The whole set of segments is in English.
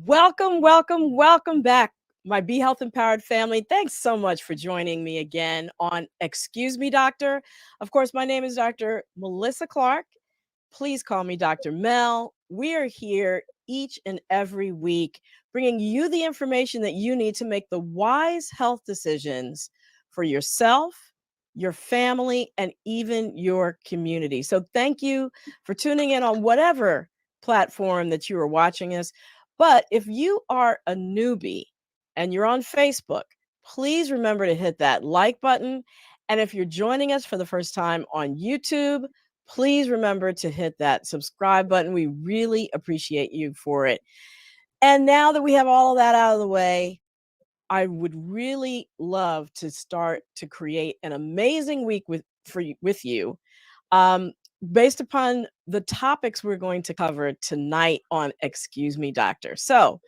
Welcome, welcome, welcome back, my Be Health Empowered family. Thanks so much for joining me again on Excuse Me, Doctor. Of course, my name is Dr. Melissa Clark. Please call me Dr. Mel. We are here each and every week bringing you the information that you need to make the wise health decisions for yourself, your family, and even your community. So thank you for tuning in on whatever platform that you are watching us. But if you are a newbie and you're on Facebook, please remember to hit that like button. And if you're joining us for the first time on YouTube, please remember to hit that subscribe button. We really appreciate you for it. And now that we have all of that out of the way, I would really love to start to create an amazing week with you. Um, Based upon the topics we're going to cover tonight on Excuse Me, Doctor. So,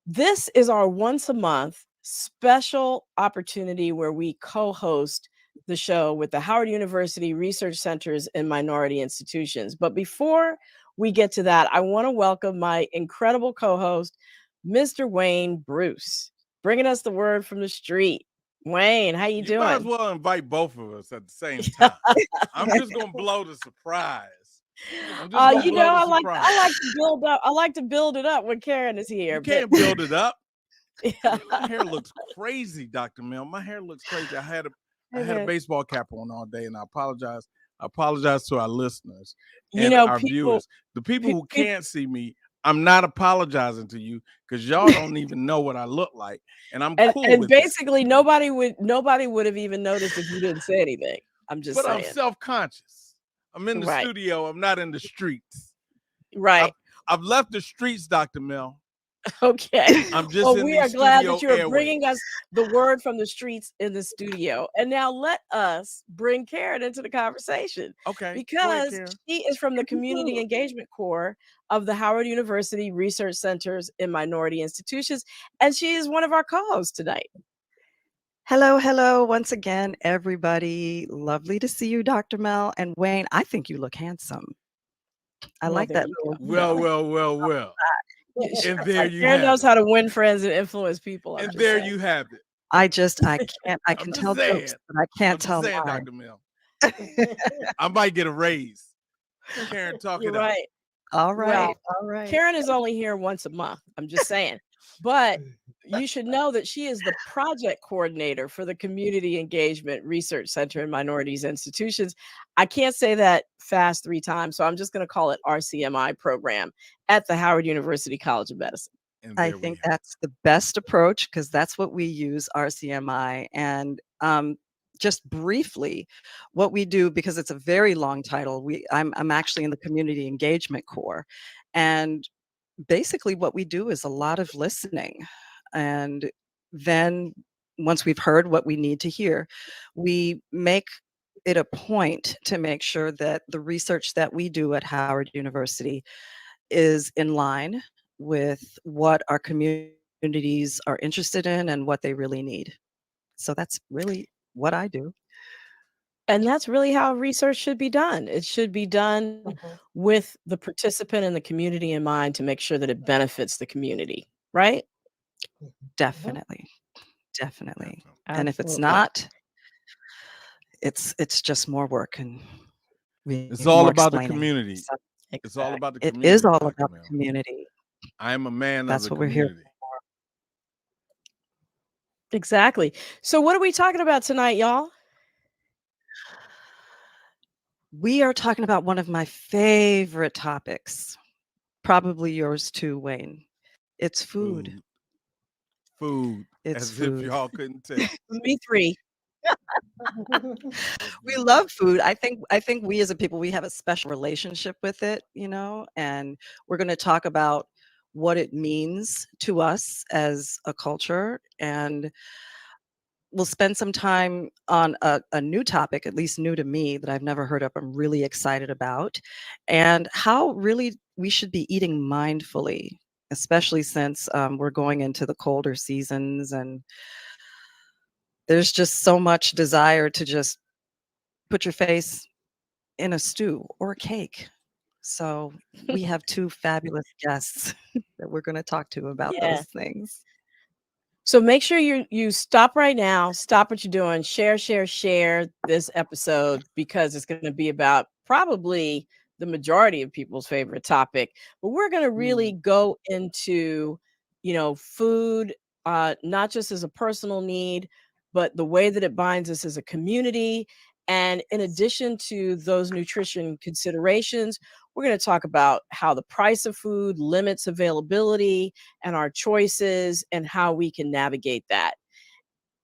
this is our once a month special opportunity where we co host the show with the Howard University Research Centers and Minority Institutions. But before we get to that, I want to welcome my incredible co host, Mr. Wayne Bruce, bringing us the word from the street. Wayne, how you doing? You might as well invite both of us at the same time. I'm just gonna blow the surprise. I like to build up. I like to build it up when Karen is here. You can't build it up. Yeah. My hair looks crazy, Dr. Mel. My hair looks crazy. I had a baseball cap on all day, and I apologize. I apologize to our listeners and our viewers. The people who can't see me, I'm not apologizing to you because y'all don't even know what I look like, and I'm cool. And basically, nobody would have even noticed if you didn't say anything. I'm just saying. But I'm self-conscious. I'm in the studio. I'm not in the streets. Right. I've left the streets, Dr. Mel. Okay. I'm just we are glad that you're bringing us the word from the streets in the studio. And now let us bring Karen into the conversation. Okay. Because she is from the Community Engagement Core of the Howard University Research Centers and Minority Institutions. And she is one of our co-hosts tonight. Hello, once again, everybody. Lovely to see you, Dr. Mel. And Wayne, I think you look handsome. I like that. Well. And there you Karen knows how to win friends and influence people. And there you have it. I can tell jokes, but I can't tell mine. Dr. Mel. I might get a raise. Karen, talk it right. Up. All right. Karen is only here once a month. I'm just saying. But you should know that she is the project coordinator for the Community Engagement Research Center and Minorities Institutions. I can't say that fast 3 times, so I'm just going to call it RCMI program at the Howard University College of Medicine. I think that's the best approach because that's what we use, RCMI. And just briefly, what we do, because it's a very long title, I'm actually in the Community Engagement Core. And basically what we do is a lot of listening. And then once we've heard what we need to hear, we make it a point to make sure that the research that we do at Howard University is in line with what our communities are interested in and what they really need. So that's really what I do. And that's really how research should be done. It should be done with the participant and the community in mind to make sure that it benefits the community, right? Definitely. And if it's not, it's just more work, and it's all about the community. It's all about the community. It is all about the community. I am a man That's of the what community. We're here for. Exactly. So what are we talking about tonight, y'all? We are talking about one of my favorite topics, probably yours too, Wayne. It's food. It's as food. If y'all couldn't tell. Me 3. We love food. I think we as a people, we have a special relationship with it, and we're going to talk about what it means to us as a culture, and we'll spend some time on a new topic, at least new to me, that I've never heard of. I'm really excited about, and how really we should be eating mindfully, especially since we're going into the colder seasons, and there's just so much desire to just put your face in a stew or a cake. So we have two fabulous guests that we're going to talk to about Yeah. those things. So make sure you stop right now, stop what you're doing, share this episode, because it's going to be about probably the majority of people's favorite topic. But we're going to really go into, food, not just as a personal need, but the way that it binds us as a community. And in addition to those nutrition considerations, we're going to talk about how the price of food limits availability and our choices and how we can navigate that,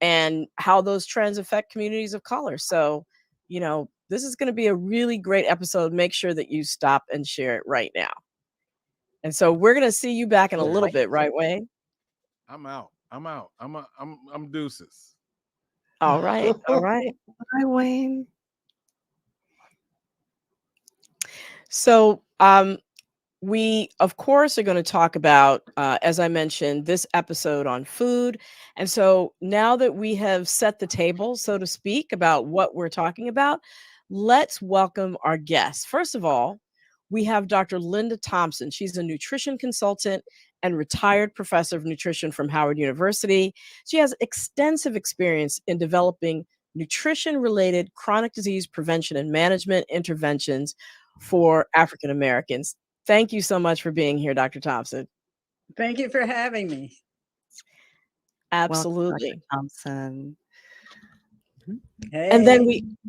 and how those trends affect communities of color. So, this is going to be a really great episode. Make sure that you stop and share it right now. And so we're going to see you back in a little bit, right, Wayne? I'm out. I'm deuces. All right. All right. Hi, Wayne. So, we, of course, are going to talk about, as I mentioned, this episode on food. And so now that we have set the table, so to speak, about what we're talking about, let's welcome our guests. First of all, we have Dr. Linda Thompson. She's a nutrition consultant and retired professor of nutrition from Howard University. She has extensive experience in developing nutrition-related chronic disease prevention and management interventions for African Americans. Thank you so much for being here, Dr. Thompson. Thank you for having me. Absolutely. Welcome, Dr. Thompson. And then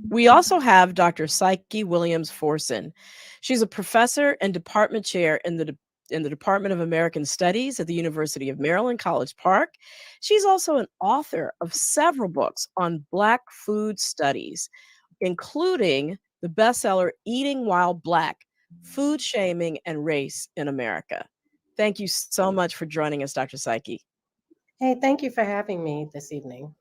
we also have Dr. Psyche Williams Forson. She's a professor and department chair in the Department of American Studies at the University of Maryland, College Park. She's also an author of several books on Black food studies, including the bestseller Eating While Black: Food Shaming and Race in America. Thank you so much for joining us, Dr. Psyche. Hey, thank you for having me this evening.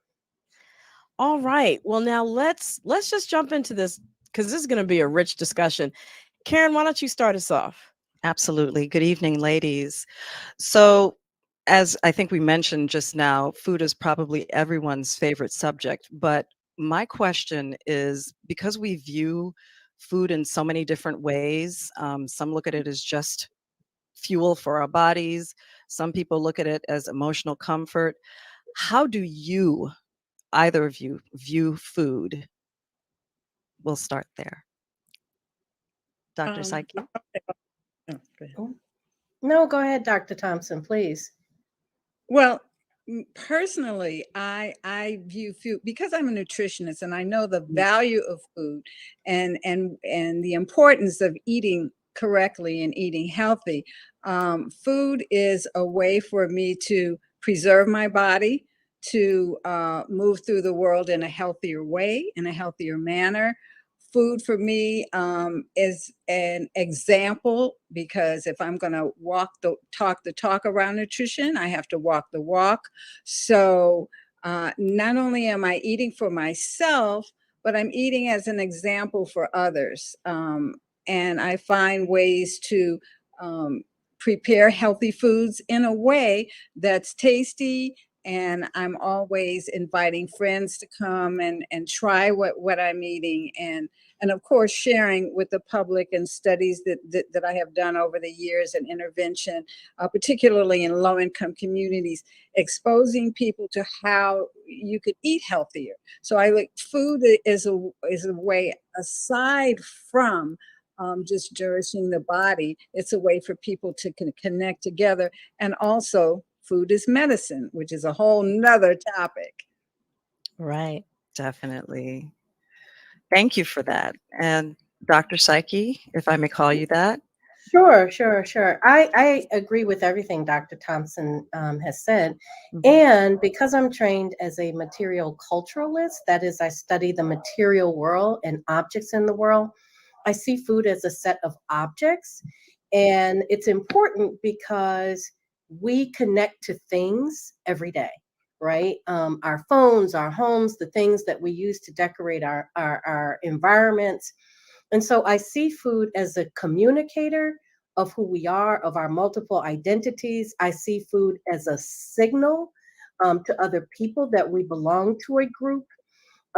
All right. Well, now let's just jump into this, because this is going to be a rich discussion. Karen, why don't you start us off? Absolutely. Good evening, ladies. So, as I think we mentioned just now, food is probably everyone's favorite subject. But my question is, because we view food in so many different ways, some look at it as just fuel for our bodies, some people look at it as emotional comfort. How do you, either of you, view food? We'll start there. Dr. Psyche? No, go ahead, Dr. Thompson, please. Well, personally, I view food, because I'm a nutritionist and I know the value of food and the importance of eating correctly and eating healthy. Food is a way for me to preserve my body, to move through the world in a healthier way, in a healthier manner. Food for me is an example, because if I'm going to talk the talk around nutrition, I have to walk the walk. So not only am I eating for myself, but I'm eating as an example for others. And I find ways to prepare healthy foods in a way that's tasty. And I'm always inviting friends to come and try what I'm eating, and of course sharing with the public and studies that I have done over the years and intervention, particularly in low-income communities, exposing people to how you could eat healthier. So I like food is a way, aside from just nourishing the body. It's a way for people to connect together, and also food is medicine, which is a whole nother topic. Right. Definitely. Thank you for that. And Dr. Psyche, if I may call you that. Sure. I agree with everything Dr. Thompson has said. And because I'm trained as a material culturalist, that is, I study the material world and objects in the world, I see food as a set of objects. And it's important because we connect to things every day, right? Our phones, our homes, the things that we use to decorate our environments. And so I see food as a communicator of who we are, of our multiple identities. I see food as a signal to other people that we belong to a group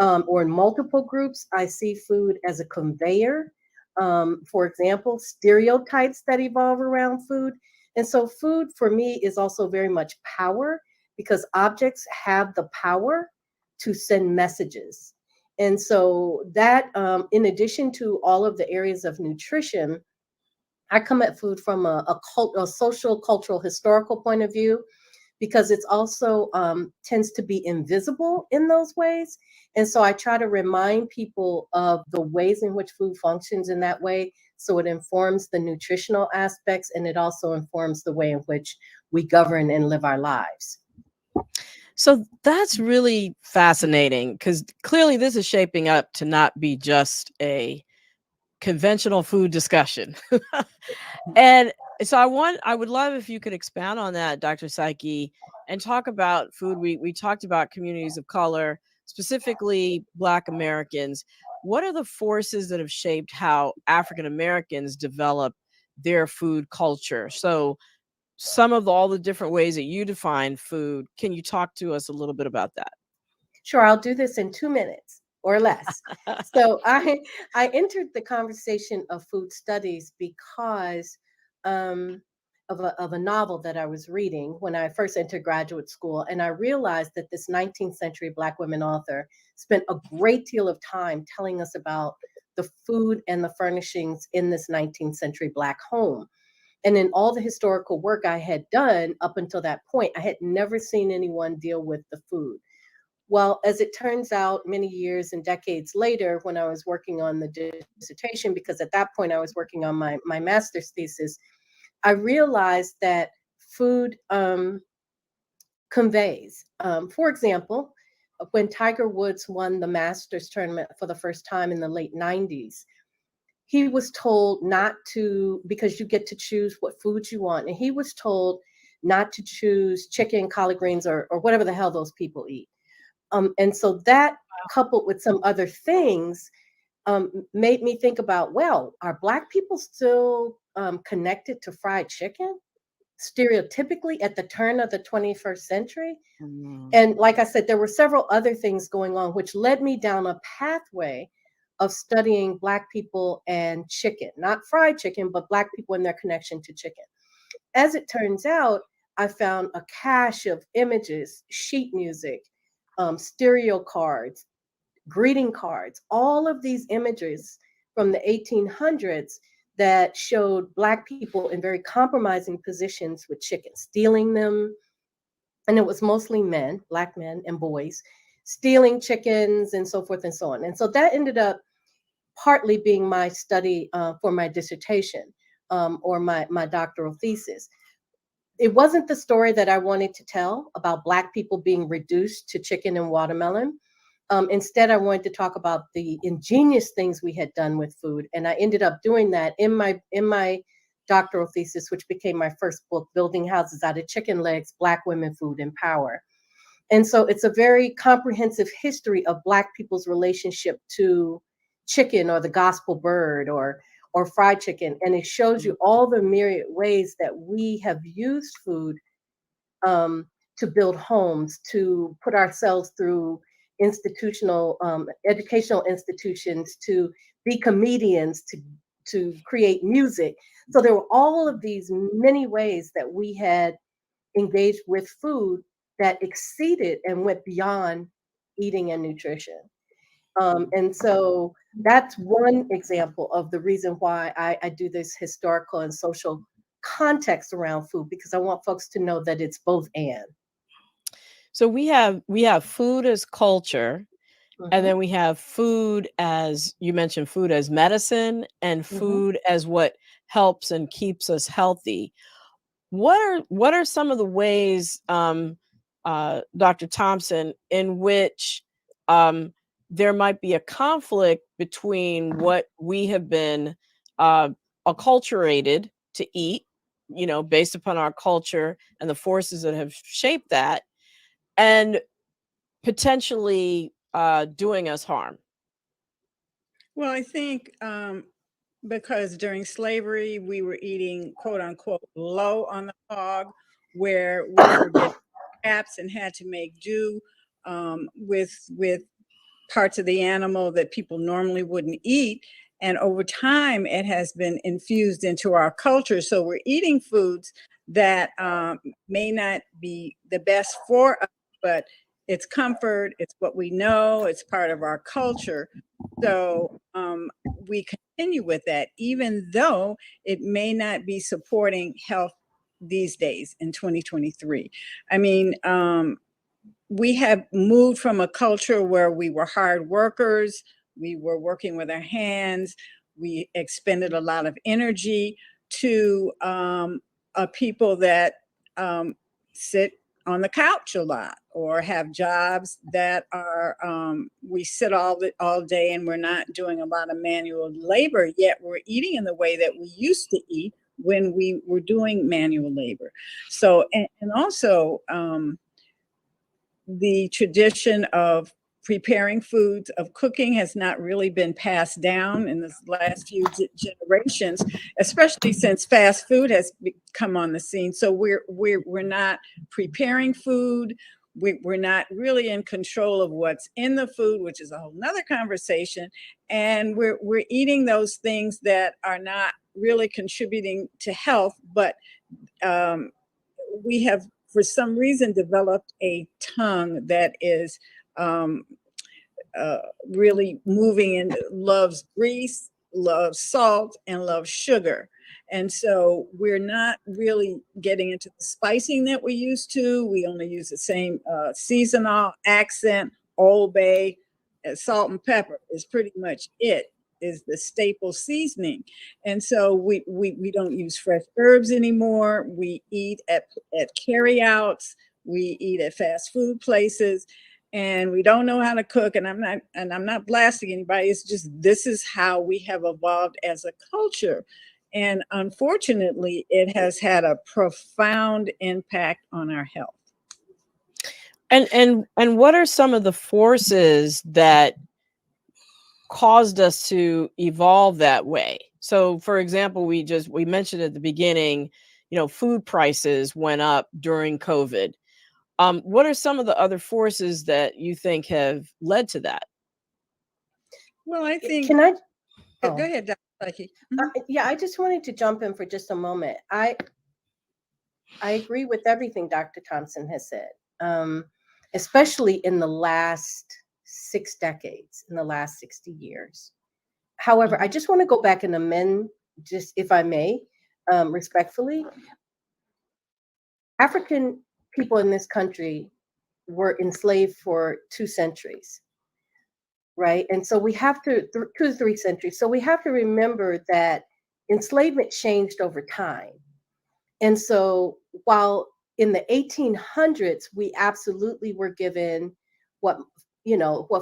or in multiple groups. I see food as a conveyor For example, stereotypes that evolve around food. And so food for me is also very much power, because objects have the power to send messages. And so that, in addition to all of the areas of nutrition, I come at food from a social, cultural, historical point of view, because it's also tends to be invisible in those ways. And so I try to remind people of the ways in which food functions in that way. So it informs the nutritional aspects, and it also informs the way in which we govern and live our lives. So that's really fascinating, because clearly this is shaping up to not be just a conventional food discussion. And so I would love if you could expound on that, Dr. Psyche, and talk about food. We talked about communities of color, specifically Black Americans. What are the forces that have shaped how African Americans develop their food culture? So some of all the different ways that you define food, can you talk to us a little bit about that? Sure, I'll do this in 2 minutes or less. So I entered the conversation of food studies because of a novel that I was reading when I first entered graduate school, and I realized that this 19th century Black women author spent a great deal of time telling us about the food and the furnishings in this 19th century Black home. And in all the historical work I had done up until that point, I had never seen anyone deal with the food. Well, as it turns out, many years and decades later, when I was working on the dissertation, because at that point I was working on my master's thesis, I realized that food conveys. For example, when Tiger Woods won the Masters tournament for the first time in the late 90s, he was told not to, because you get to choose what foods you want. And he was told not to choose chicken, collard greens, or whatever the hell those people eat. And so that, coupled with some other things, made me think about, well, are Black people still connected to fried chicken, stereotypically at the turn of the 21st century? And like I said, there were several other things going on, which led me down a pathway of studying Black people and chicken, not fried chicken, but Black people and their connection to chicken. As it turns out, I found a cache of images, sheet music, stereo cards, greeting cards, all of these images from the 1800s that showed Black people in very compromising positions with chicken, stealing them. And it was mostly men, Black men and boys, stealing chickens and so forth and so on. And so that ended up partly being my study for my dissertation or my doctoral thesis. It wasn't the story that I wanted to tell about Black people being reduced to chicken and watermelon. Instead, I wanted to talk about the ingenious things we had done with food. And I ended up doing that in my doctoral thesis, which became my first book, Building Houses Out of Chicken Legs, Black Women, Food, and Power. And so it's a very comprehensive history of Black people's relationship to chicken or the gospel bird or fried chicken. And it shows you all the myriad ways that we have used food to build homes, to put ourselves through institutional, educational institutions, to be comedians, to create music. So there were all of these many ways that we had engaged with food that exceeded and went beyond eating and nutrition. And so that's one example of the reason why I do this historical and social context around food, because I want folks to know that it's both and. So we have food as culture, and then we have food as, you mentioned, food as medicine, and food as what helps and keeps us healthy. What are some of the ways, Dr. Thompson, in which there might be a conflict between what we have been acculturated to eat, based upon our culture and the forces that have shaped that, and potentially doing us harm? Well, I think because during slavery, we were eating, quote unquote, low on the hog, where we were getting scraps and had to make do with parts of the animal that people normally wouldn't eat. And over time, it has been infused into our culture. So we're eating foods that may not be the best for us, but it's comfort, it's what we know, it's part of our culture. So we continue with that, even though it may not be supporting health these days in 2023. I mean, we have moved from a culture where we were hard workers, we were working with our hands, we expended a lot of energy, to a people that sit on the couch a lot, or have jobs that are we sit all day and we're not doing a lot of manual labor, yet we're eating in the way that we used to eat when we were doing manual labor. So and also the tradition of preparing foods, of cooking, has not really been passed down in the last few generations, especially since fast food has come on the scene. So we're not preparing food. We're not really in control of what's in the food, which is a whole nother conversation. And we're eating those things that are not really contributing to health, but we have, for some reason, developed a tongue that is really moving and loves grease, loves salt, and loves sugar. And so we're not really getting into the spicing that we used to. We only use the same seasonal, accent, Old Bay, salt and pepper is pretty much it, is the staple seasoning. And so we don't use fresh herbs anymore. We eat at carryouts. We eat at fast food places, and we don't know how to cook. And I'm not blasting anybody. It's just, this is how we have evolved as a culture. And unfortunately, it has had a profound impact on our health. And what are some of the forces that caused us to evolve that way? So, for example, we mentioned at the beginning, food prices went up during COVID. What are some of the other forces that you think have led to that? Well, I think. Can I? Go ahead, Dr. Psyche. Yeah, I just wanted to jump in for just a moment. I agree with everything Dr. Thompson has said, especially in the last 6 decades, in the last 60 years. However, I just want to go back and amend, just if I may, respectfully. African people in this country were enslaved for 2 centuries, right? And so we have to, 2 to 3 centuries. So we have to remember that enslavement changed over time. And so while in the 1800s, we absolutely were given what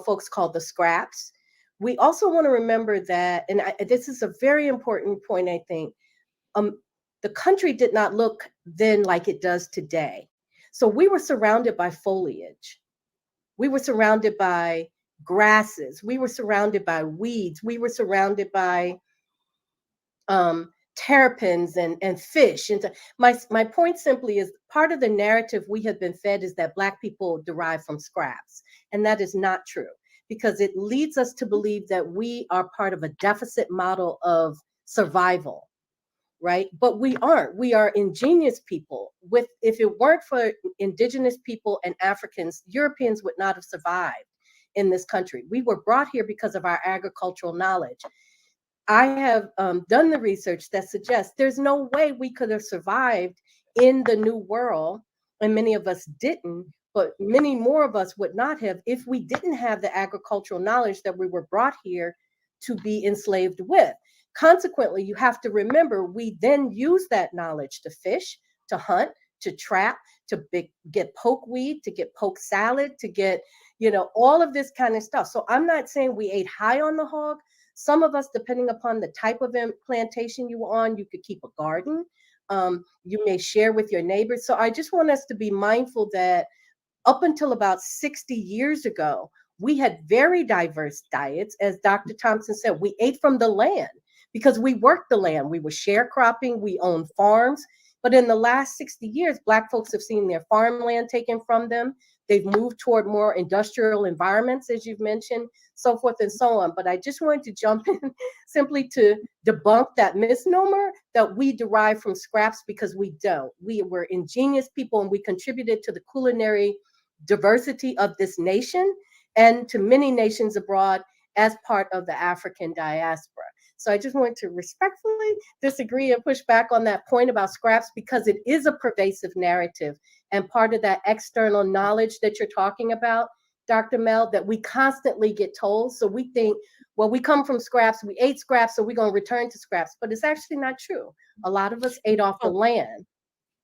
folks call the scraps, we also want to remember that, and this is a very important point, I think, the country did not look then like it does today. So we were surrounded by foliage. We were surrounded by grasses. We were surrounded by weeds. We were surrounded by terrapins and fish. And my point simply is, part of the narrative we have been fed is that Black people derive from scraps. And that is not true, because it leads us to believe that we are part of a deficit model of survival, right? But we aren't. We are ingenious people. If it weren't for indigenous people and Africans, Europeans would not have survived in this country. We were brought here because of our agricultural knowledge. I have done the research that suggests there's no way we could have survived in the New World, and many of us didn't, but many more of us would not have, if we didn't have the agricultural knowledge that we were brought here to be enslaved with. Consequently, you have to remember, we then use that knowledge to fish, to hunt, to trap, to get pokeweed, to get poke salad, to get, all of this kind of stuff. So I'm not saying we ate high on the hog. Some of us, depending upon the type of plantation you were on, you could keep a garden. You may share with your neighbors. So I just want us to be mindful that up until about 60 years ago, we had very diverse diets. As Dr. Thompson said, we ate from the land because we worked the land. We were sharecropping. We owned farms. But in the last 60 years, Black folks have seen their farmland taken from them. They've moved toward more industrial environments, as you've mentioned, so forth and so on. But I just wanted to jump in simply to debunk that misnomer that we derive from scraps, because we don't. We were ingenious people, and we contributed to the culinary diversity of this nation and to many nations abroad as part of the African diaspora. So I just wanted to respectfully disagree and push back on that point about scraps, because it is a pervasive narrative and part of that external knowledge that you're talking about, Dr. Mel, that we constantly get told. So we think, well, we come from scraps, we ate scraps, so we're going to return to scraps. But it's actually not true. A lot of us ate off the land.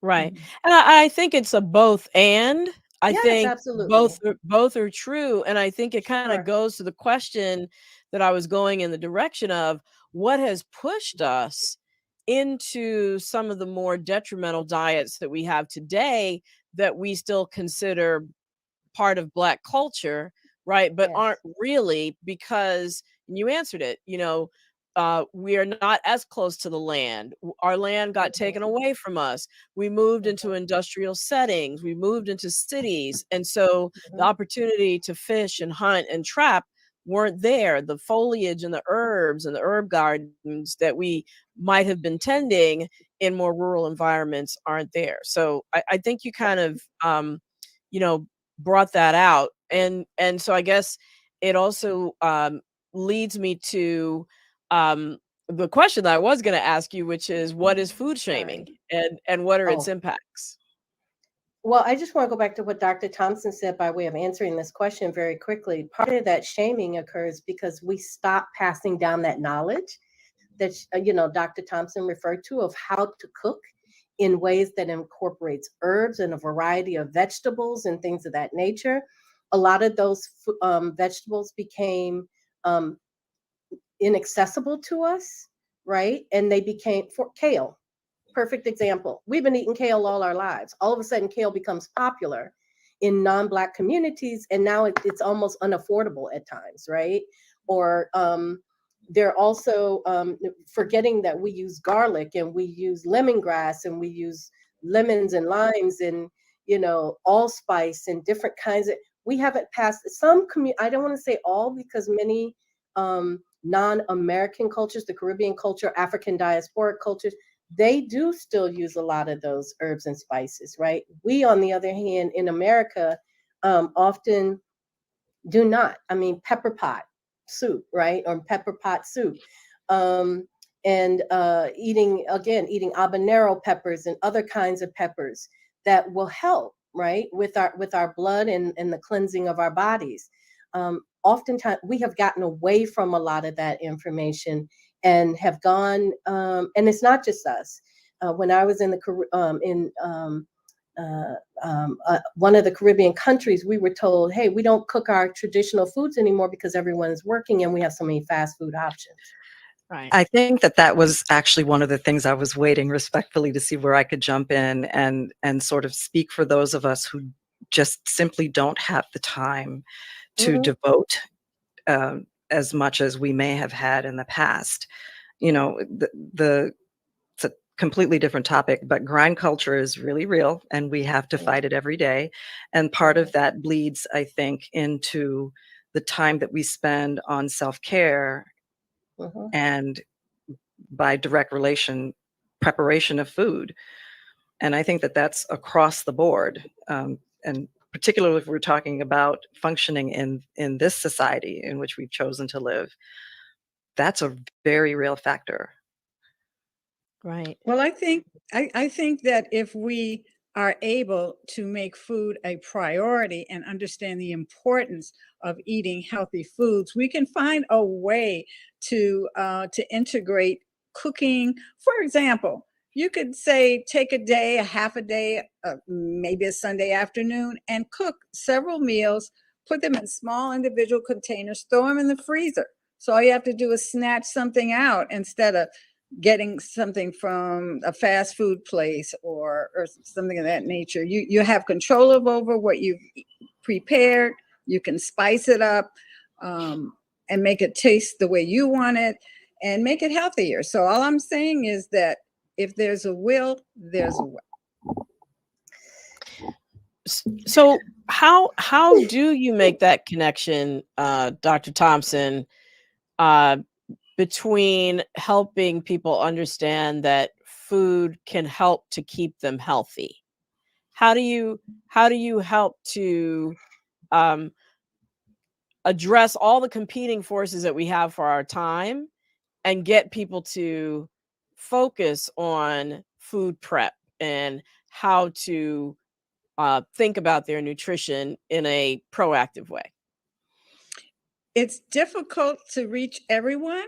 Right. And I think it's a both and. I Yes, think absolutely. both are true. And I think it kind of Sure. goes to the question that I was going in the direction of what has pushed us into some of the more detrimental diets that we have today that we still consider part of Black culture, right? But Yes. aren't really, because you answered it, we are not as close to the land. Our land got taken away from us. We moved into industrial settings. We moved into cities. And so the opportunity to fish and hunt and trap weren't there. The foliage and the herbs and the herb gardens that we might have been tending in more rural environments aren't there. So I think you kind of, brought that out. And so I guess it also leads me to the question that I was going to ask you, which is what is food shaming and what are its impacts? Well, I just want to go back to what Dr. Thompson said by way of answering this question very quickly. Part of that shaming occurs because we stop passing down that knowledge that, Dr. Thompson referred to, of how to cook in ways that incorporates herbs and a variety of vegetables and things of that nature. A lot of those vegetables became inaccessible to us, right? And they became kale. Perfect example. We've been eating kale all our lives. All of a sudden, kale becomes popular in non-Black communities, and now it's almost unaffordable at times, right? Or they're also forgetting that we use garlic and we use lemongrass and we use lemons and limes and allspice and different kinds of. We haven't passed some I don't want to say all, because many non-American cultures, the Caribbean culture, African diasporic cultures, they do still use a lot of those herbs and spices, right? We, on the other hand, in America, often do not. I mean, pepper pot soup, right? Or pepper pot soup. And eating habanero peppers and other kinds of peppers that will help, right, with our blood and the cleansing of our bodies. Oftentimes we have gotten away from a lot of that information and have gone, and it's not just us. When I was in one of the Caribbean countries, we were told, hey, we don't cook our traditional foods anymore because everyone is working and we have so many fast food options. Right. I think that was actually one of the things I was waiting respectfully to see where I could jump in and sort of speak for those of us who just simply don't have the time to devote as much as we may have had in the past. It's a completely different topic, but grind culture is really real and we have to fight it every day. And part of that bleeds, I think, into the time that we spend on self-care and by direct relation, preparation of food. And I think that that's across the board. And particularly if we're talking about functioning in this society in which we've chosen to live, that's a very real factor. Right. Well, I think that if we are able to make food a priority and understand the importance of eating healthy foods, we can find a way to integrate cooking. For example, you could say take a half a day, maybe a Sunday afternoon, and cook several meals, put them in small individual containers, throw them in the freezer. So all you have to do is snatch something out instead of getting something from a fast food place or something of that nature. You have control over what you've prepared. You can spice it up and make it taste the way you want it and make it healthier. So all I'm saying is that If there's a will, there's a way. So how do you make that connection, Dr. Thompson, between helping people understand that food can help to keep them healthy? How do you help to address all the competing forces that we have for our time and get people to focus on food prep and how to think about their nutrition in a proactive way? It's difficult to reach everyone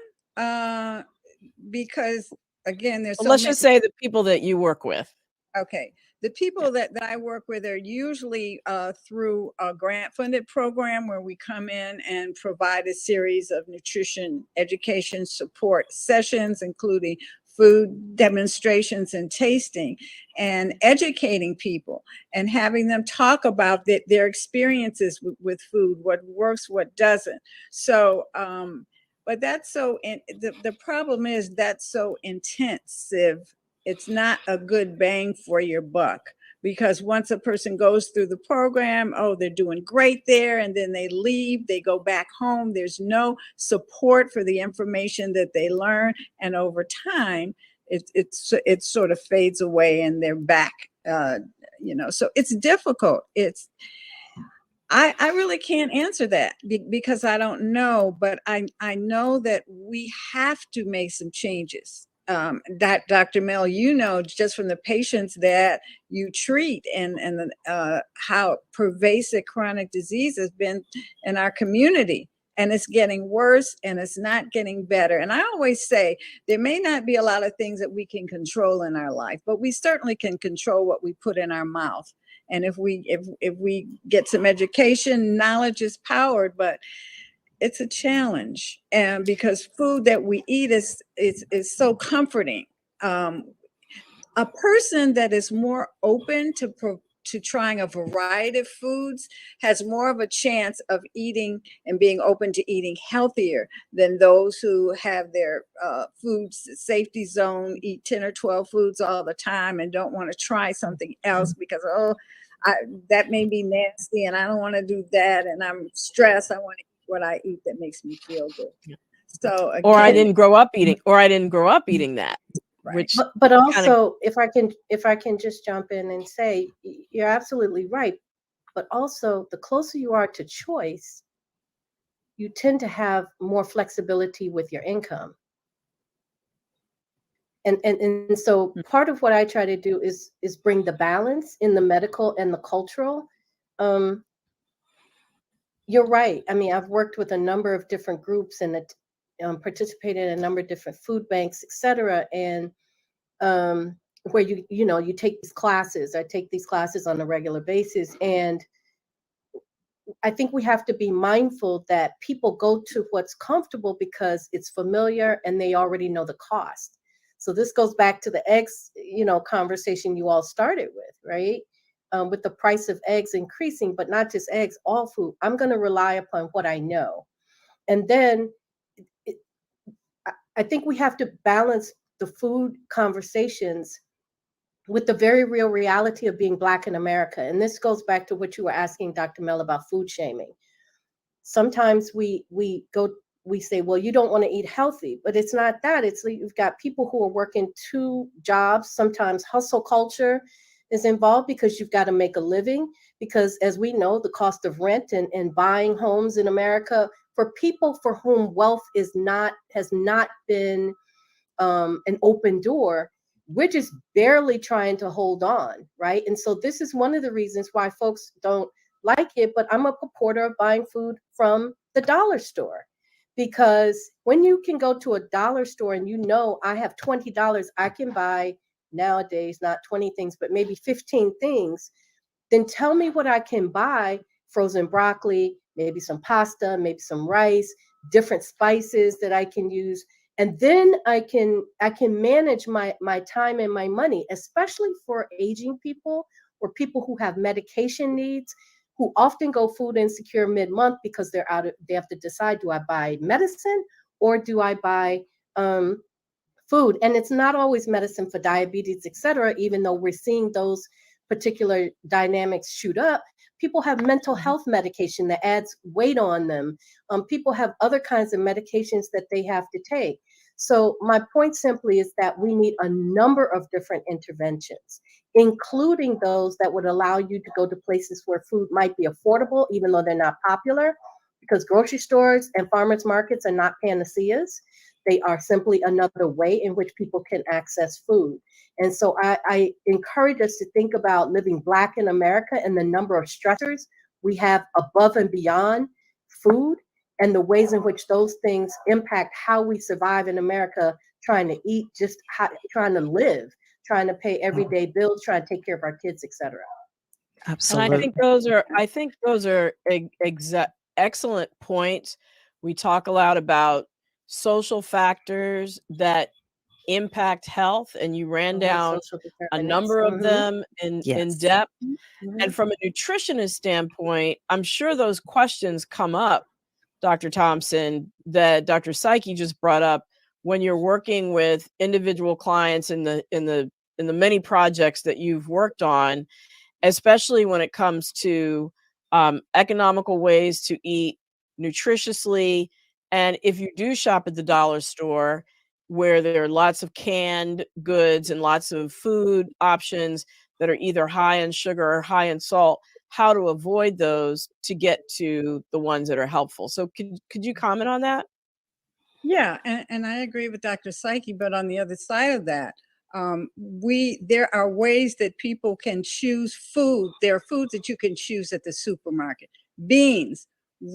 because, again, there's Well, so let's many. just say the people that you work with. Okay. The people that I work with are usually through a grant-funded program where we come in and provide a series of nutrition education support sessions, including food demonstrations and tasting, and educating people and having them talk about their experiences with food, what works, what doesn't. So, but that's the problem is that's so intensive. It's not a good bang for your buck, because once a person goes through the program, oh, they're doing great there, and then they leave, they go back home. There's no support for the information that they learn, and over time, it sort of fades away, and they're back. So it's difficult. I really can't answer that because I don't know, but I know that we have to make some changes. Dr. MEL, just from the patients that you treat and how pervasive chronic disease has been in our community. And it's getting worse and it's not getting better. And I always say there may not be a lot of things that we can control in our life, but we certainly can control what we put in our mouth. And if we get some education, knowledge is power, but it's a challenge, and because food that we eat is so comforting. A person that is more open to trying a variety of foods has more of a chance of eating and being open to eating healthier than those who have their food safety zone, eat 10 or 12 foods all the time and don't want to try something else because, that may be nasty and I don't want to do that, and I'm stressed. I want to eat what I eat that makes me feel good. So again, or I didn't grow up eating that. Right. Which but also, if I can just jump in and say, you're absolutely right. But also, the closer you are to choice, you tend to have more flexibility with your income. And so part of what I try to do is bring the balance in the medical and the cultural. You're right. I mean, I've worked with a number of different groups and participated in a number of different food banks, et cetera. And where you take these classes. I take these classes on a regular basis. And I think we have to be mindful that people go to what's comfortable because it's familiar and they already know the cost. So this goes back to the eggs, conversation you all started with, right? With the price of eggs increasing, but not just eggs, all food. I'm going to rely upon what I know. And then I think we have to balance the food conversations with the very real reality of being Black in America. And this goes back to what you were asking, Dr. MEL, about food shaming. Sometimes we say, well, you don't want to eat healthy, but it's not that. It's like you've got people who are working 2 jobs. Sometimes hustle culture is involved because you've got to make a living. Because as we know, the cost of rent and buying homes in America for people for whom wealth has not been an open door, we're just barely trying to hold on, right? And so this is one of the reasons why folks don't like it, but I'm a purporter of buying food from the dollar store. Because when you can go to a dollar store and I have $20, I can buy nowadays, not 20 things, but maybe 15 things, then tell me what I can buy: frozen broccoli, maybe some pasta, maybe some rice, different spices that I can use. And then I can manage my time and my money, especially for aging people or people who have medication needs, who often go food insecure mid-month because they have to decide, do I buy medicine or do I buy food. And it's not always medicine for diabetes, et cetera, even though we're seeing those particular dynamics shoot up. People have mental health medication that adds weight on them. People have other kinds of medications that they have to take. So my point simply is that we need a number of different interventions, including those that would allow you to go to places where food might be affordable, even though they're not popular, because grocery stores and farmers markets are not panaceas. They are simply another way in which people can access food. And so I encourage us to think about living Black in America and the number of stressors we have above and beyond food, and the ways in which those things impact how we survive in America, trying to eat, trying to live, trying to pay everyday bills, trying to take care of our kids, et cetera. Absolutely. And I think those are excellent points. We talk a lot about social factors that impact health, and you ran down a number of them in depth. And from a nutritionist standpoint, I'm sure those questions come up, Dr. Thompson, that Dr. Psyche just brought up when you're working with individual clients in the many projects that you've worked on, especially when it comes to economical ways to eat nutritiously. And if you do shop at the dollar store, where there are lots of canned goods and lots of food options that are either high in sugar or high in salt, how to avoid those to get to the ones that are helpful. So could you comment on that? Yeah, and I agree with Dr. Psyche, but on the other side of that, there are ways that people can choose food. There are foods that you can choose at the supermarket. Beans,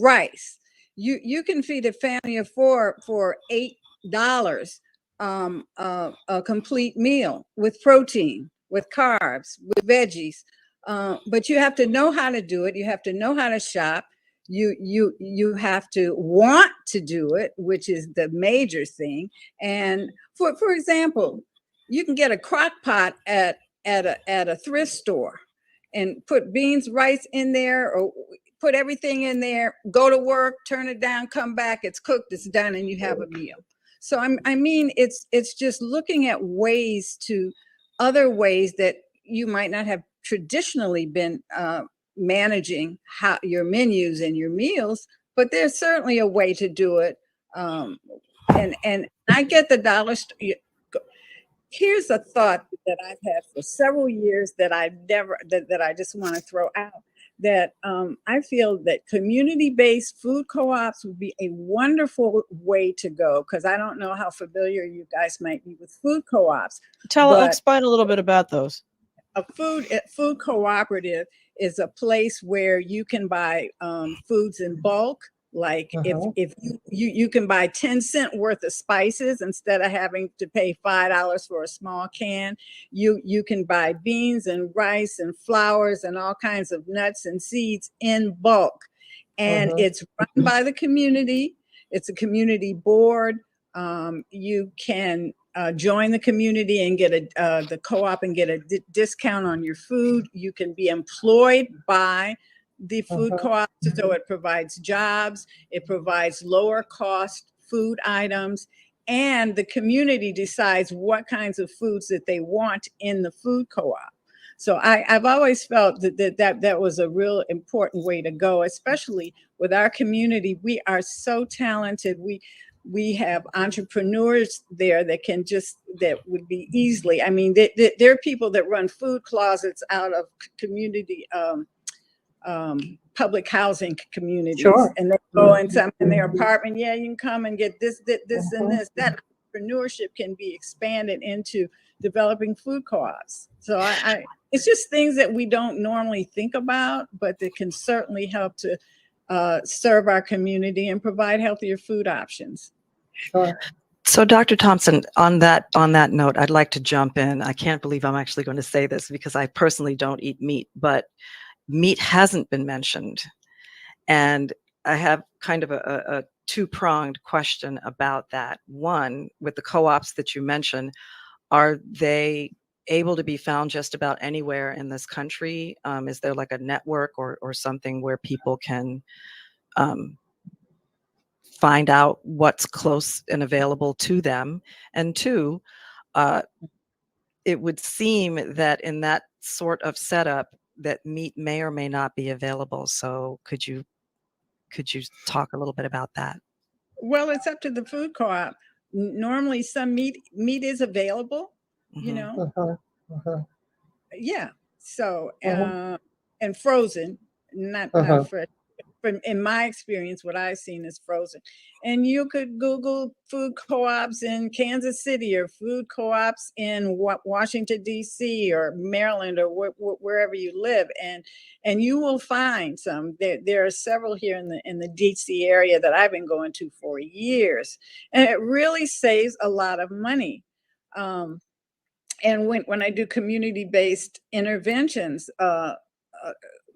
rice. You can feed a family of four for $8, a complete meal with protein, with carbs, with veggies. But you have to know how to do it. You have to know how to shop. You have to want to do it, which is the major thing. And for example, you can get a crock pot at a thrift store and put beans, rice in there, or put everything in there, go to work, turn it down, come back, it's cooked, it's done, and you have a meal. So I mean, it's just looking at other ways that you might not have traditionally been managing your menus and your meals, but there's certainly a way to do it. And I get the dollar store. Here's a thought that I've had for several years that I just want to throw out, that I feel that community-based food co-ops would be a wonderful way to go, because I don't know how familiar you guys might be with food co-ops. Explain a little bit about those. A food cooperative is a place where you can buy foods in bulk. Like if you can buy 10-cent worth of spices instead of having to pay $5 for a small can. You can buy beans and rice and flours and all kinds of nuts and seeds in bulk. And it's run by the community. It's a community board. You can join the community and get the co-op and get a discount on your food. You can be employed by the food co-op, so it provides jobs, it provides lower cost food items, and the community decides what kinds of foods that they want in the food co-op. So I've always felt that was a real important way to go, especially with our community. We are so talented. We have entrepreneurs there that would be easily, I mean, there are people that run food closets out of community public housing communities. Sure. And they go in their apartment. Yeah, you can come and get this and this. That entrepreneurship can be expanded into developing food co-ops. So it's just things that we don't normally think about, but that can certainly help to serve our community and provide healthier food options. Sure. So Dr. Thompson, on that note, I'd like to jump in. I can't believe I'm actually going to say this because I personally don't eat meat, but meat hasn't been mentioned. And I have kind of a two-pronged question about that. One, with the co-ops that you mentioned, are they able to be found just about anywhere in this country? Is there like a network or something where people can find out what's close and available to them. And two, it would seem that in that sort of setup that meat may or may not be available. So could you talk a little bit about that? Well, it's up to the food co-op. Normally some meat is available, you Mm-hmm. know. Yeah. So and frozen, not fresh. From in my experience, what I've seen is frozen. And you could Google food co-ops in Kansas City or food co-ops in Washington D.C. or Maryland or wherever you live, and you will find some. There are several here in the D.C. area that I've been going to for years, and it really saves a lot of money. And when I do community-based interventions,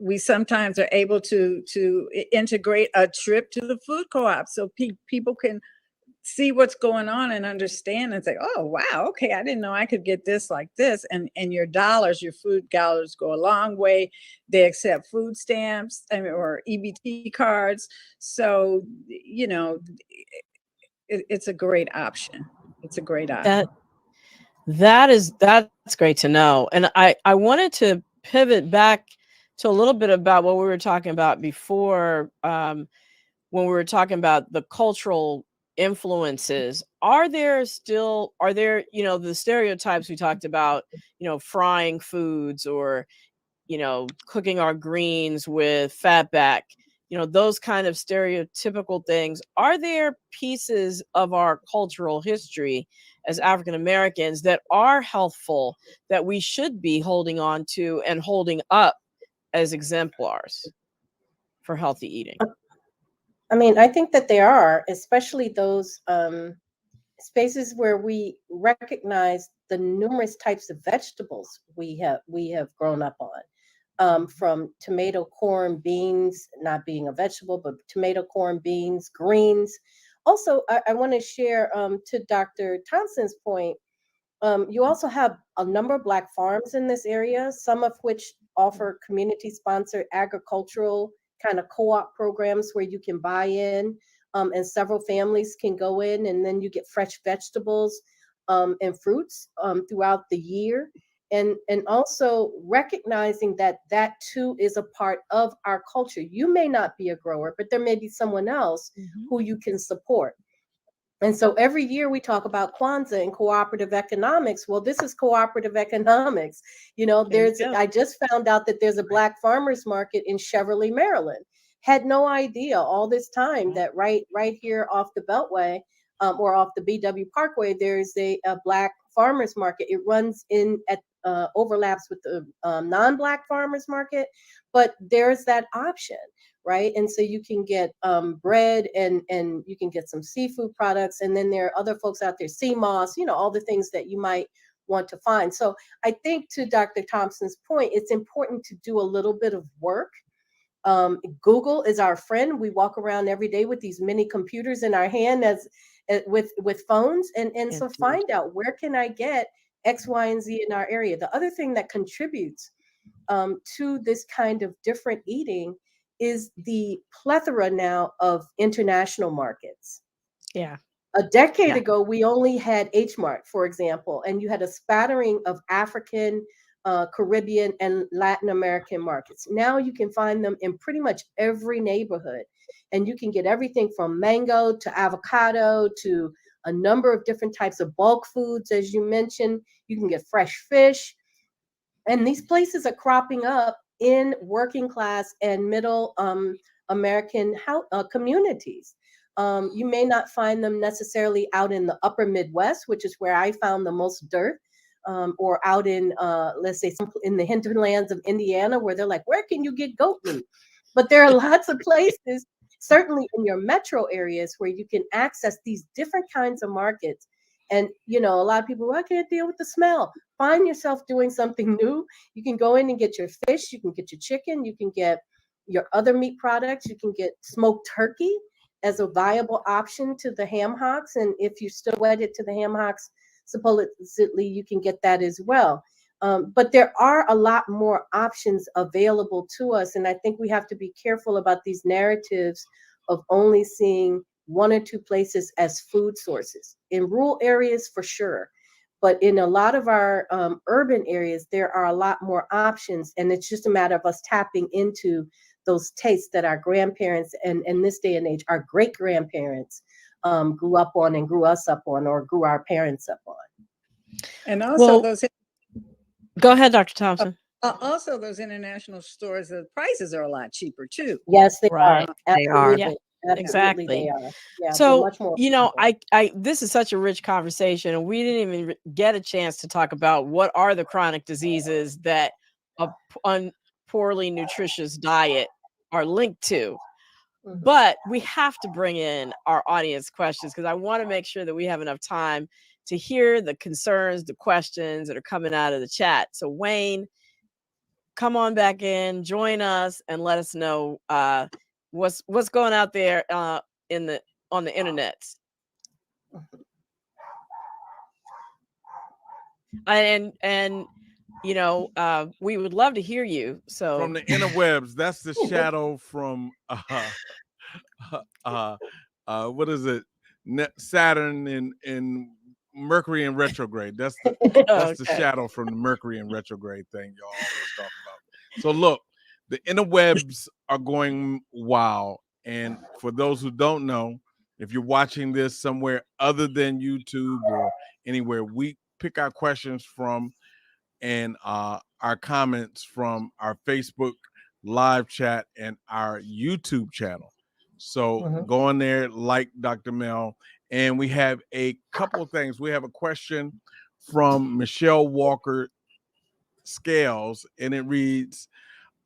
we sometimes are able to integrate a trip to the food co-op so people can see what's going on and understand and say, oh, wow, okay, I didn't know I could get this like this. And your food dollars go a long way. They accept food stamps or EBT cards. So, you know, it's a great option. It's a great option. That's great to know. And I wanted to pivot back to a little bit about what we were talking about before, when we were talking about the cultural influences. Are there, the stereotypes we talked about, frying foods or, cooking our greens with fat back, those kind of stereotypical things. Are there pieces of our cultural history as African Americans that are healthful that we should be holding on to and holding up as exemplars for healthy eating? I mean, I think that there are, especially those spaces where we recognize the numerous types of vegetables we have grown up on, from tomato, corn, beans, not being a vegetable, but tomato, corn, beans, greens. Also, I want to share to Dr. Thompson's point. You also have a number of Black farms in this area, some of which offer community-sponsored agricultural kind of co-op programs where you can buy in, and several families can go in, and then you get fresh vegetables and fruits throughout the year. And also recognizing that too is a part of our culture. You may not be a grower, but there may be someone else who you can support. And so every year we talk about Kwanzaa and cooperative economics. Well, this is cooperative economics. I just found out that there's a Black farmers market in Cheverly, Maryland. Had no idea all this time that right here off the Beltway, or off the BW Parkway, there's a Black farmers market. It runs overlaps with the non-Black farmers market, but there's that option. Right. And so you can get bread and you can get some seafood products. And then there are other folks out there, sea moss, all the things that you might want to find. So I think to Dr. Thompson's point, it's important to do a little bit of work. Google is our friend. We walk around every day with these mini computers in our hand with phones. And so find out, where can I get X, Y, and Z in our area? The other thing that contributes to this kind of different eating is the plethora now of international markets. Yeah. A decade ago, we only had H Mart, for example, and you had a spattering of African, Caribbean, and Latin American markets. Now you can find them in pretty much every neighborhood, and you can get everything from mango to avocado to a number of different types of bulk foods, as you mentioned. You can get fresh fish, and these places are cropping up in working class and middle American communities. You may not find them necessarily out in the upper Midwest, which is where I found the most dirt, or out in, let's say, in the hinterlands of Indiana, where they're like, where can you get goat meat? But there are lots of places, certainly in your metro areas, where you can access these different kinds of markets. And, a lot of people, well, I can't deal with the smell. Find yourself doing something new. You can go in and get your fish. You can get your chicken. You can get your other meat products. You can get smoked turkey as a viable option to the ham hocks. And if you still wedded to the ham hocks, supposedly you can get that as well. But there are a lot more options available to us. And I think we have to be careful about these narratives of only seeing one or two places as food sources. In rural areas, for sure. But in a lot of our urban areas, there are a lot more options. And it's just a matter of us tapping into those tastes that our grandparents and in this day and age, our great grandparents grew up on and grew us up on, or grew our parents up on. And also go ahead, Dr. Thompson. Also those international stores, the prices are a lot cheaper too. Yes, they Right. are. Absolutely. Yeah. Absolutely, Exactly. they are. Yeah, So, much more. I this is such a rich conversation, and we didn't even get a chance to talk about what are the chronic diseases that a poorly nutritious diet are linked to. But we have to bring in our audience questions, because I want to make sure that we have enough time to hear the concerns, the questions that are coming out of the chat. So Wayne, come on back in, join us, and let us know what's going out there on the internet. And we would love to hear you. So from the interwebs, that's the shadow from what is it? Saturn in Mercury in retrograde. That's the shadow from the Mercury in retrograde thing y'all always talk about. So look, the interwebs are going wild. And for those who don't know, if you're watching this somewhere other than YouTube or anywhere, we pick our questions from and our comments from our Facebook live chat and our YouTube channel. So go in there, like Dr. Mel. And we have a couple of things. We have a question from Michelle Walker Scales, and it reads,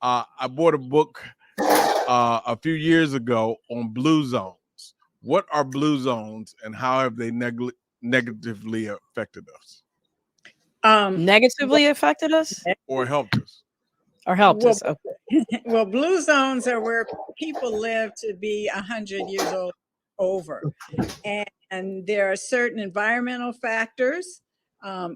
I bought a book a few years ago on blue zones. What are blue zones, and how have they negatively affected us? Negatively affected us? Or helped us? Or helped us. Okay. Well, blue zones are where people live to be 100 years old over. And there are certain environmental factors,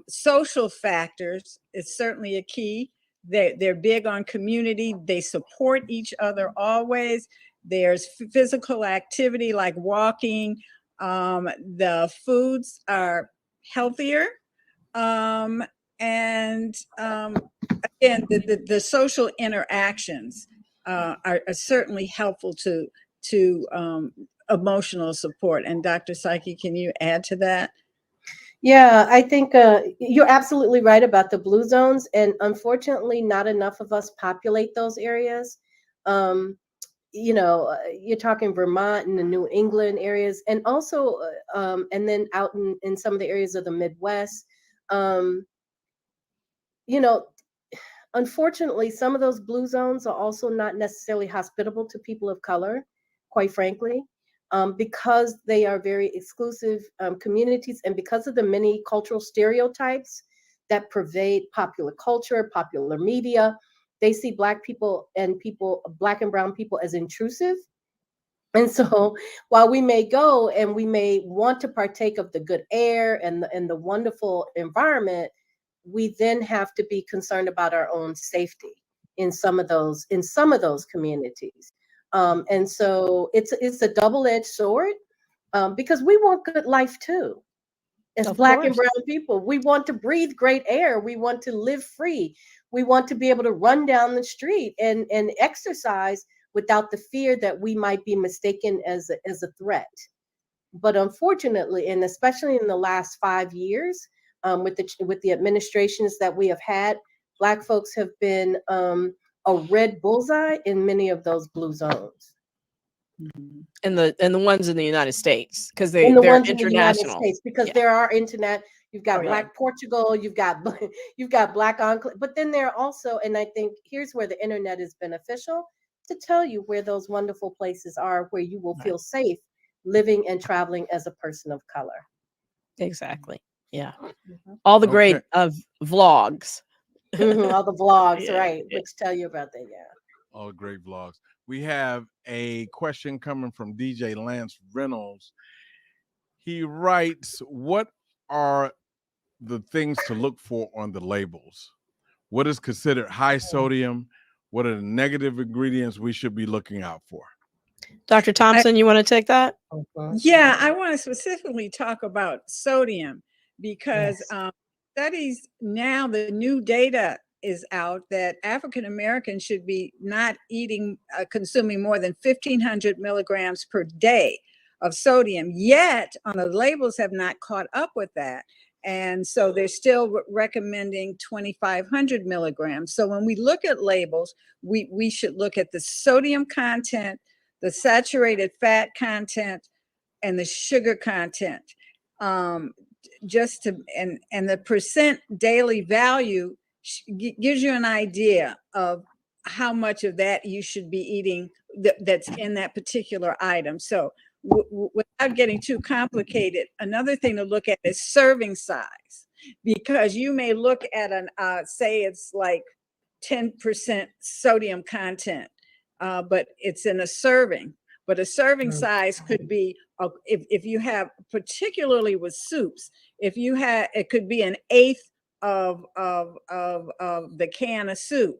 social factors is certainly a key. They're big on community. They support each other always. There's physical activity like walking. The foods are healthier. And again, the social interactions are certainly helpful to emotional support. And Dr. Psyche, can you add to that? Yeah, I think you're absolutely right about the blue zones. And unfortunately, not enough of us populate those areas. You're talking Vermont and the New England areas, and also, and then out in some of the areas of the Midwest. Unfortunately, some of those blue zones are also not necessarily hospitable to people of color, quite frankly, because they are very exclusive communities, and because of the many cultural stereotypes that pervade popular culture, popular media. They see Black people and Black and brown people as intrusive. And so while we may go and we may want to partake of the good air and the wonderful environment, we then have to be concerned about our own safety in some of those communities. And so it's a double-edged sword, because we want good life too. As Black and brown people, we want to breathe great air. We want to live free. We want to be able to run down the street and exercise without the fear that we might be mistaken as a threat. But unfortunately, and especially in the last 5 years, with the administrations that we have had, Black folks have been a red bullseye in many of those blue zones. And the ones in the United States, because they're international. Because there are internet. You've got Black Portugal, you've got Black Enclave, but then there are also, and I think here's where the internet is beneficial, to tell you where those wonderful places are where you will feel safe living and traveling as a person of color. Exactly. Yeah. All the great vlogs. All the vlogs, right, which tell you about that, All great vlogs. We have a question coming from DJ Lance Reynolds. He writes, what are the things to look for on the labels? What is considered high sodium? What are the negative ingredients we should be looking out for? Dr. Thompson, you want to take that? Yeah, I want to specifically talk about sodium because studies now, the new data is out that African Americans should be not eating, consuming more than 1,500 milligrams per day of sodium. Yet, on the labels have not caught up with that. And so they're still recommending 2,500 milligrams. So when we look at labels, we should look at the sodium content, the saturated fat content, and the sugar content. Just to, and the percent daily value gives you an idea of how much of that you should be eating that's in that particular item. So without getting too complicated, another thing to look at is serving size, because you may look at an, say it's like 10% sodium content, but it's in a serving. But a serving size could be, if you have, particularly with soups, if you have, it could be an eighth of the can of soup,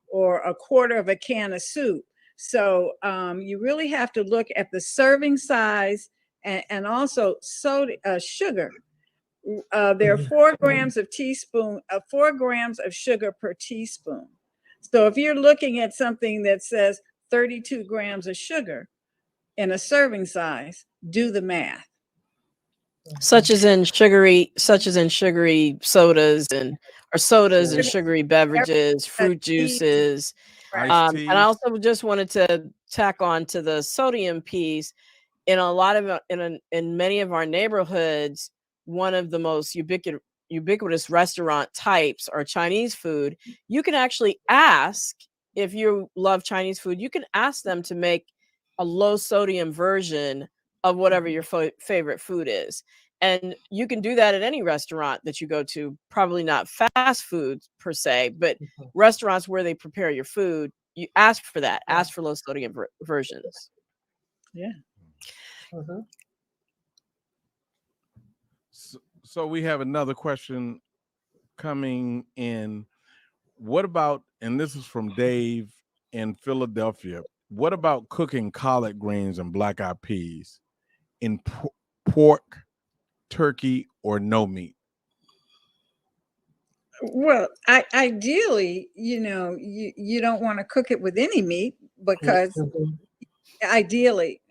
or a quarter of a can of soup. So you really have to look at the serving size and also sugar. There are 4 grams of 4 grams of sugar per teaspoon. So if you're looking at something that says 32 grams of sugar in a serving size, do the math. Such as in sugary sodas and sugary beverages, fruit juices. And I also just wanted to tack on to the sodium piece. In a lot of in many of our neighborhoods, one of the most ubiquitous restaurant types are Chinese food. You can actually ask, if you love Chinese food, you can ask them to make a low sodium version of whatever your favorite food is. And you can do that at any restaurant that you go to, probably not fast food per se, but restaurants where they prepare your food, you ask for that, ask for low sodium versions. Yeah. So we have another question coming in. What about, and this is from Dave in Philadelphia, what about cooking collard greens and black-eyed peas in pork, turkey, or no meat? Well, ideally, you don't want to cook it with any meat, because ideally,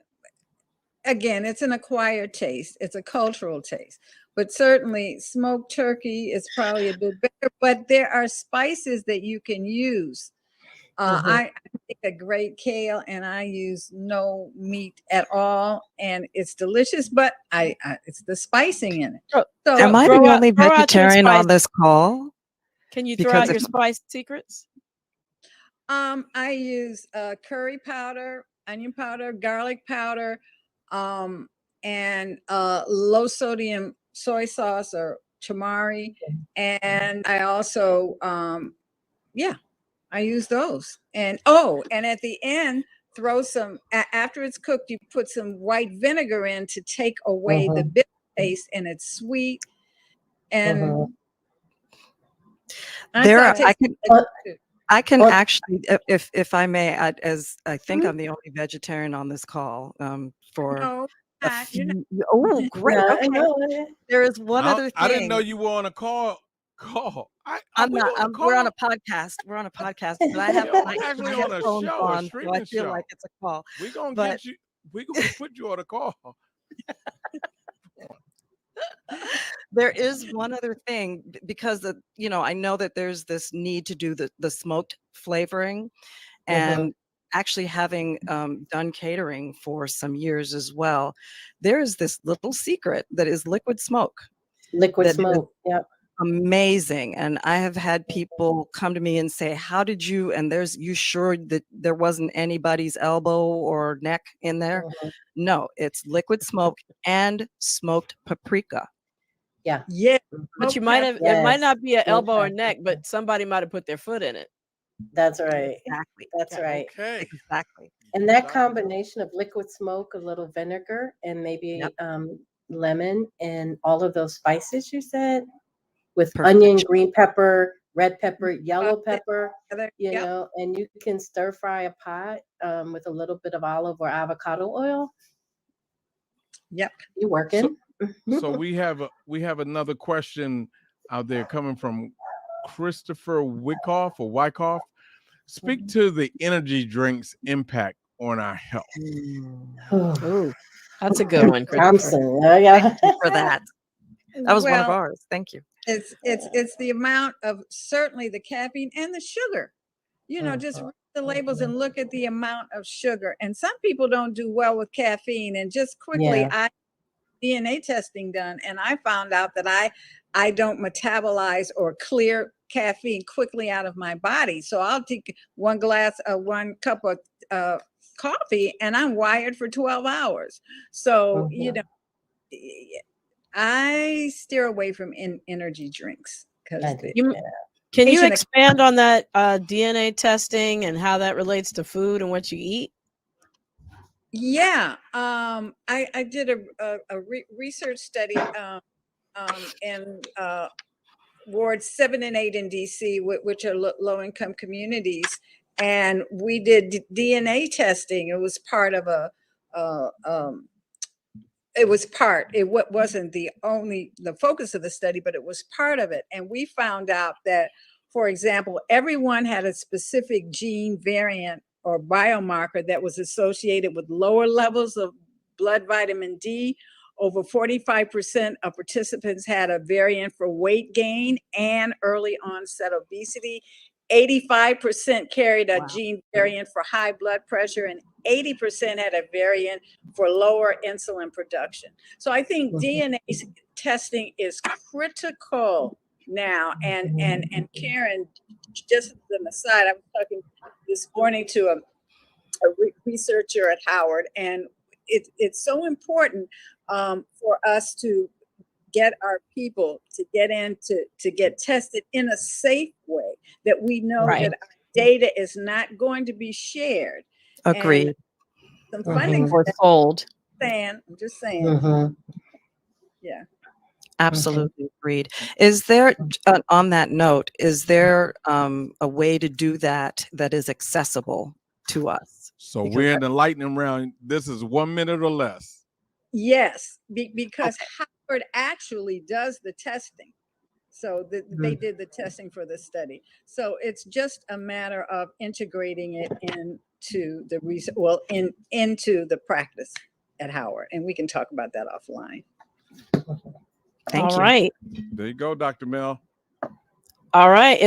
again, it's an acquired taste. It's a cultural taste. But certainly smoked turkey is probably a bit better. But there are spices that you can use. I make a great kale, and I use no meat at all, and it's delicious. But it's the spicing in it. So am I the only vegetarian on this call? Can you throw out your spice secrets? I use curry powder, onion powder, garlic powder, and low sodium soy sauce or tamari. And I also, I use those. And at the end, throw some, after it's cooked, you put some white vinegar in to take away the bitter taste, and it's sweet. And I can actually, if I may, as I think I'm the only vegetarian on this call, for oh, great. Okay. There is one other thing. I didn't know you were on a call. I'm not. We're on a podcast. We're on a podcast, but I have my actually on a show, on, so I feel like it's a call. We're gonna get you. We're gonna put you on a call. There is one other thing, because I know that there's this need to do the smoked flavoring, and actually having done catering for some years as well, there is this little secret that is liquid smoke. Liquid smoke, yep. Amazing. And I have had people come to me and say, how did you, and you sure that there wasn't anybody's elbow or neck in there? No, it's liquid smoke and smoked paprika. Yeah. Yeah. But you might have, it might not be an elbow or neck, but somebody might have put their foot in it. That's right. Exactly. That's right. Okay. Exactly. And that combination of liquid smoke, a little vinegar, and maybe lemon, and all of those spices you said, with onion, green pepper, red pepper, yellow pepper, you Yep. know, and you can stir fry a pot with a little bit of olive or avocado oil. Yep. You working? So we have another question out there coming from Christopher Wyckoff. Speak to the energy drinks impact on our health. Ooh, that's a good one, Christopher. Thompson. Yeah. Thank you for that. That was one of Well, ours. Thank you. it's the amount of, certainly the caffeine and the sugar. You know, just read the labels and look at the amount of sugar. And some people don't do well with caffeine. And just quickly, Yeah. I DNA testing done, and I found out that I don't metabolize or clear caffeine quickly out of my body. So I'll take one cup of coffee, and I'm wired for 12 hours. So you know, I steer away from energy drinks because can you expand on that DNA testing and how that relates to food and what you eat? Yeah, I did a research study in wards 7 and 8 in DC, which are low-income communities, and we did DNA testing. It was part of it wasn't the focus of the study, but it was part of it. And we found out that, for example, everyone had a specific gene variant or biomarker that was associated with lower levels of blood vitamin D. Over 45% of participants had a variant for weight gain and early onset obesity. 85% carried a gene variant for high blood pressure, and 80% had a variant for lower insulin production. So I think DNA testing is critical now. And Karen, just as an aside, I was talking this morning to a researcher at Howard, and it's so important for us to get our people to get tested in a safe way, that we know that our data is not going to be shared. Agreed. And some funding or sold. I'm just saying. Yeah. Absolutely agreed. Is there, on that note, is there a way to do that is accessible to us? So we're in the lightning round. This is 1 minute or less. Yes, because Howard actually does the testing. So they did the testing for the study. So it's just a matter of integrating it into the research, into the practice at Howard. And we can talk about that offline. Thank you. All right. There you go, Dr. Mel. All right.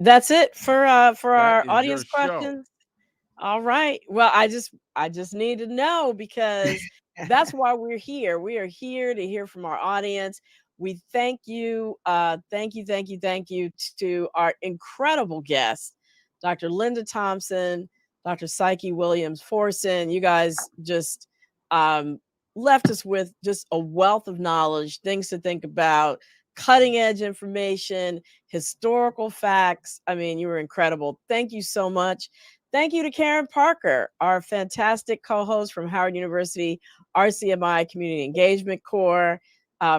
That's it for our audience questions? All right. Well, I just need to know, because that's why we're here. We are here to hear from our audience. We thank you. Thank you to our incredible guests, Dr. Linda Thompson, Dr. Psyche Williams Forson. You guys just left us with just a wealth of knowledge, things to think about, cutting edge information, historical facts. I mean, you were incredible. Thank you so much. Thank you to Karen Parker, our fantastic co-host from Howard University RCMI Community Engagement Corps,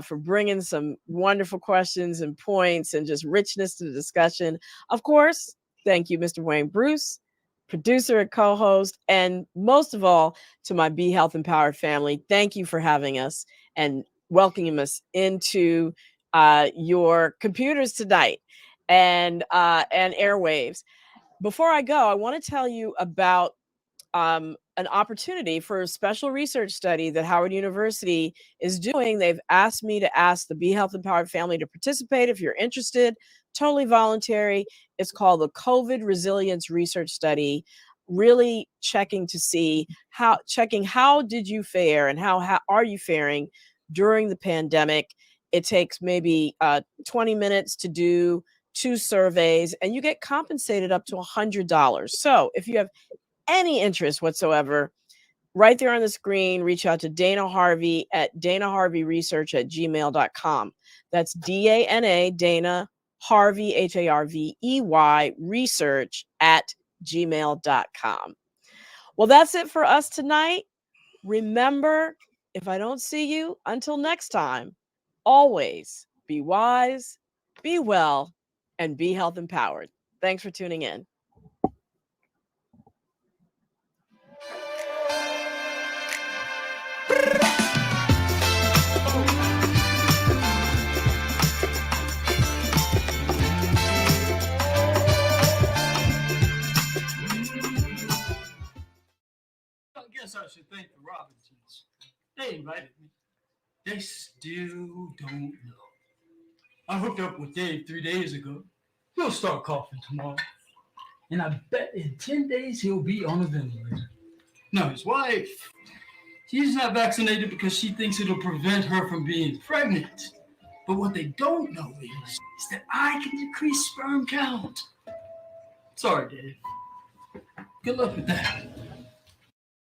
for bringing some wonderful questions and points and just richness to the discussion. Of course, thank you, Mr. Wayne Bruce, producer and co-host, and most of all, to my Be Health Empowered family. Thank you for having us and welcoming us into your computers tonight and airwaves. Before I go, I want to tell you about an opportunity for a special research study that Howard University is doing. They've asked me to ask the Be Health Empowered family to participate if you're interested. Totally voluntary. It's called the COVID Resilience Research Study, really checking how did you fare and how are you faring during the pandemic. It takes maybe 20 minutes to do 2 surveys, and you get compensated up to $100. So if you have any interest whatsoever, right there on the screen, reach out to Dana Harvey at danaharveyresearch@gmail.com. That's DANA, Dana Harvey, HARVEY, research@gmail.com. Well, that's it for us tonight. Remember, if I don't see you until next time, always be wise, be well, and be health empowered. Thanks for tuning in. I guess I should thank the Robinsons. They invited me. They still don't know. I hooked up with Dave 3 days ago. He'll start coughing tomorrow. And I bet in 10 days he'll be on a ventilator. Now, his wife, she's not vaccinated because she thinks it'll prevent her from being pregnant. But what they don't know is that I can decrease sperm count. Sorry, Dave. Good luck with that.